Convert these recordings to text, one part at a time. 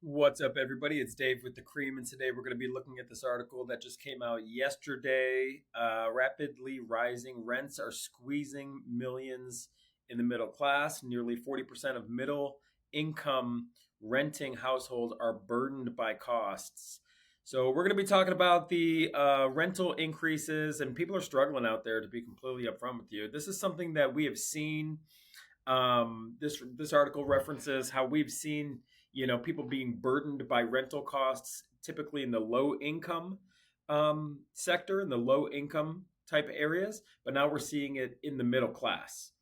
What's up, everybody? It's Dave with the Cream, and today we're going to be looking at this article that just came out yesterday. Rapidly rising rents are squeezing millions in the middle class. Nearly 40% of middle income renting households are burdened by costs. So, we're going to be talking about the rental increases, and people are struggling out there, to be completely upfront with you. This is something that we have seen. This article references how we've seen people being burdened by rental costs, typically in the low income sector, in the low income type areas, but now we're seeing it in the middle class.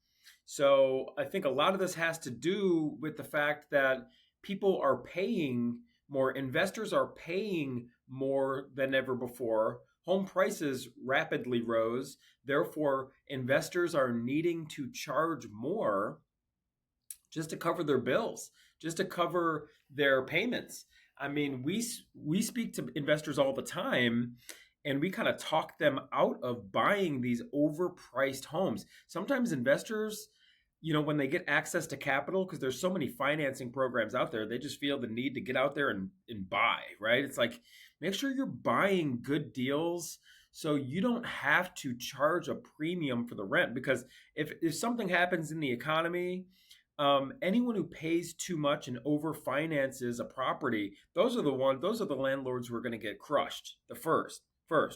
So I think a lot of this has to do with the fact that people are paying more, investors are paying more than ever before. Home prices rapidly rose. Therefore, investors are needing to charge more just to cover their bills, just to cover their payments. I mean, we speak to investors all the time, and we kind of talk them out of buying these overpriced homes. Sometimes investors, when they get access to capital, because there's so many financing programs out there, they just feel the need to get out there and buy, right? It's like, make sure you're buying good deals so you don't have to charge a premium for the rent. Because if something happens in the economy, anyone who pays too much and overfinances a property, those are the landlords who are going to get crushed the first,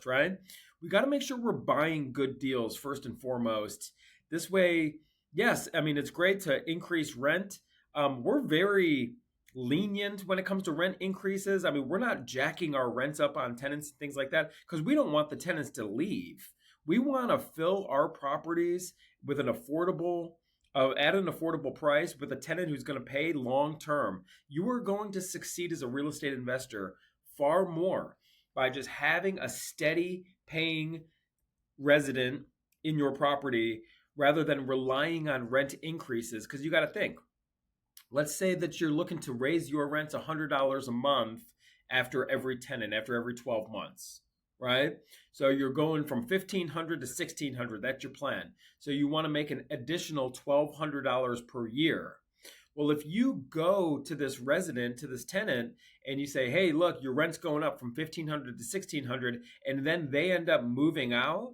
right? We got to make sure we're buying good deals first and foremost. This way, yes, I mean, it's great to increase rent. We're very lenient when it comes to rent increases. I mean, we're not jacking our rents up on tenants and things like that because we don't want the tenants to leave. We want to fill our properties with an affordable at an affordable price with a tenant who's going to pay long term. You are going to succeed as a real estate investor far more by just having a steady paying resident in your property rather than relying on rent increases. Because you got to think, let's say that you're looking to raise your rents $100 a month after every tenant, after every 12 months, right? So you're going from 1,500 to 1,600. That's your plan. So you want to make an additional $1,200 per year. Well, if you go to this resident, to this tenant, and you say, hey, look, your rent's going up from 1,500 to 1,600, and then they end up moving out,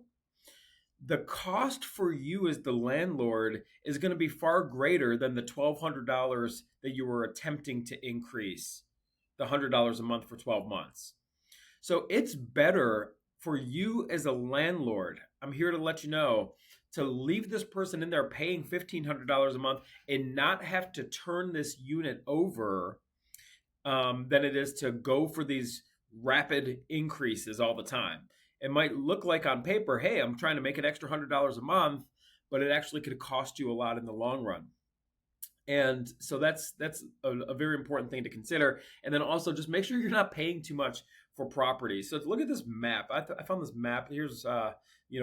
the cost for you as the landlord is going to be far greater than the $1,200 that you were attempting to increase, the $100 a month for 12 months. So it's better for you as a landlord, I'm here to let you know, to leave this person in there paying $1,500 a month and not have to turn this unit over than it is to go for these rapid increases all the time. It might look like on paper, hey, I'm trying to make an extra $100 a month, but it actually could cost you a lot in the long run. And so that's a very important thing to consider. And then also just make sure you're not paying too much for property. So look at this map. I found this map. Here's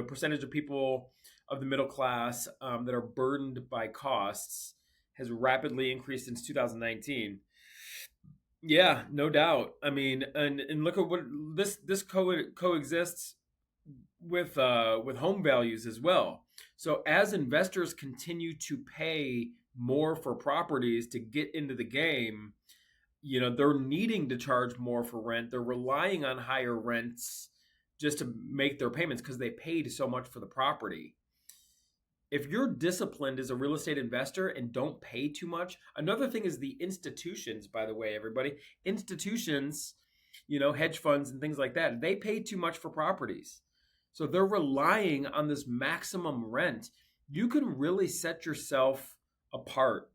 percentage of people of the middle class that are burdened by costs has rapidly increased since 2019. Yeah, no doubt. I mean, and look at what this coexists with home values as well. So as investors continue to pay more for properties to get into the game, they're needing to charge more for rent. They're relying on higher rents just to make their payments because they paid so much for the property. If you're disciplined as a real estate investor and don't pay too much, another thing is the institutions, by the way, everybody, institutions, hedge funds and things like that, they pay too much for properties. So they're relying on this maximum rent. You can really set yourself apart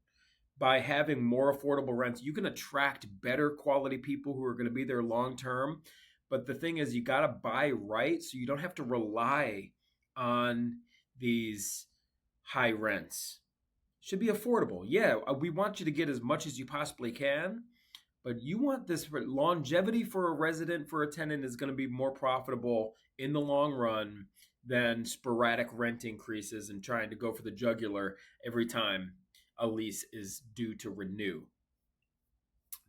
by having more affordable rents. You can attract better quality people who are going to be there long term. But the thing is, you got to buy right so you don't have to rely on these high rents. Should be affordable. Yeah, we want you to get as much as you possibly can, but you want this longevity for a resident, for a tenant is going to be more profitable in the long run than sporadic rent increases and trying to go for the jugular every time a lease is due to renew.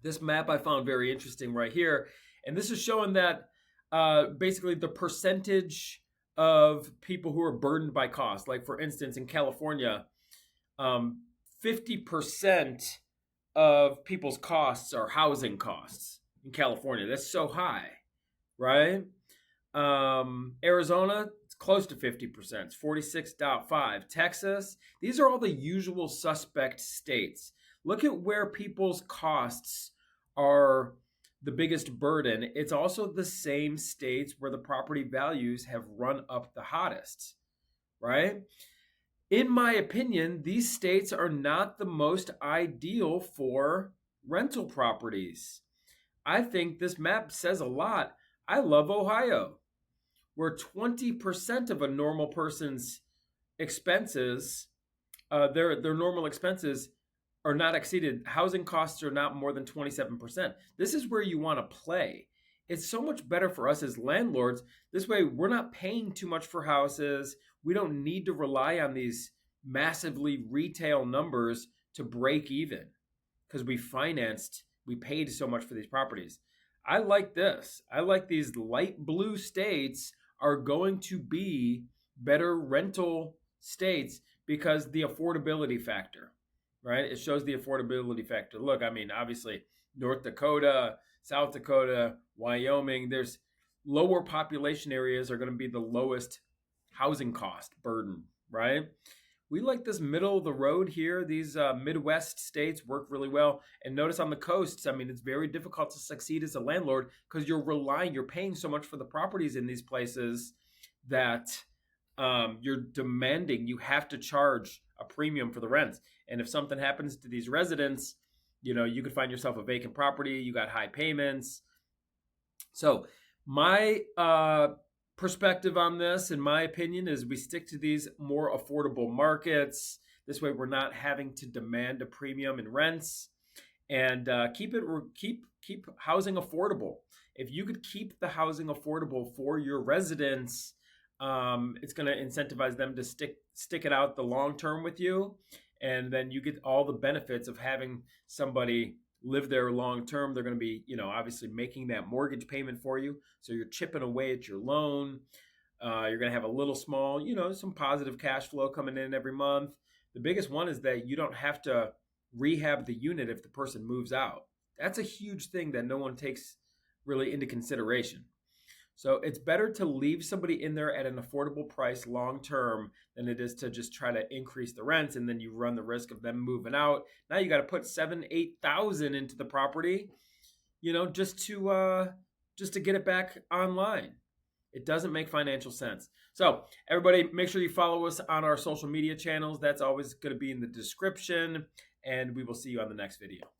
This map I found very interesting right here, and this is showing that basically the percentage of people who are burdened by cost. Like for instance, in California, 50% of people's costs are housing costs in California. That's so high, right? Arizona, it's close to 50%. It's 46.5. Texas, these are all the usual suspect states. Look at where people's costs are the biggest burden. It's also the same states where the property values have run up the hottest, right? In my opinion, these states are not the most ideal for rental properties. I think this map says a lot. I love Ohio, where 20% of a normal person's expenses, their normal expenses, are not exceeded. Housing costs are not more than 27%. This is where you want to play. It's so much better for us as landlords. This way, we're not paying too much for houses. We don't need to rely on these massively retail numbers to break even because we paid so much for these properties. I like this. I like these light blue states are going to be better rental states because the affordability factor, right? It shows the affordability factor. Look, I mean, obviously, North Dakota, South Dakota, Wyoming, there's lower population areas are going to be the lowest housing cost burden, right? We like this middle of the road here. These Midwest states work really well. And notice on the coasts, I mean, it's very difficult to succeed as a landlord because you're paying so much for the properties in these places that you're demanding, you have to charge a premium for the rents. And if something happens to these residents, you could find yourself a vacant property, you got high payments. So my perspective on this, in my opinion, is we stick to these more affordable markets. This way, we're not having to demand a premium in rents, and keep housing affordable. If you could keep the housing affordable for your residents, it's going to incentivize them to stick it out the long term with you, and then you get all the benefits of having somebody live there long term. They're going to be, obviously making that mortgage payment for you. So you're chipping away at your loan. You're going to have a little small, some positive cash flow coming in every month. The biggest one is that you don't have to rehab the unit if the person moves out. That's a huge thing that no one takes really into consideration. So it's better to leave somebody in there at an affordable price long term than it is to just try to increase the rents, and then you run the risk of them moving out. Now you got to put $7,000-8,000 into the property, just to get it back online. It doesn't make financial sense. So everybody, make sure you follow us on our social media channels. That's always going to be in the description, and we will see you on the next video.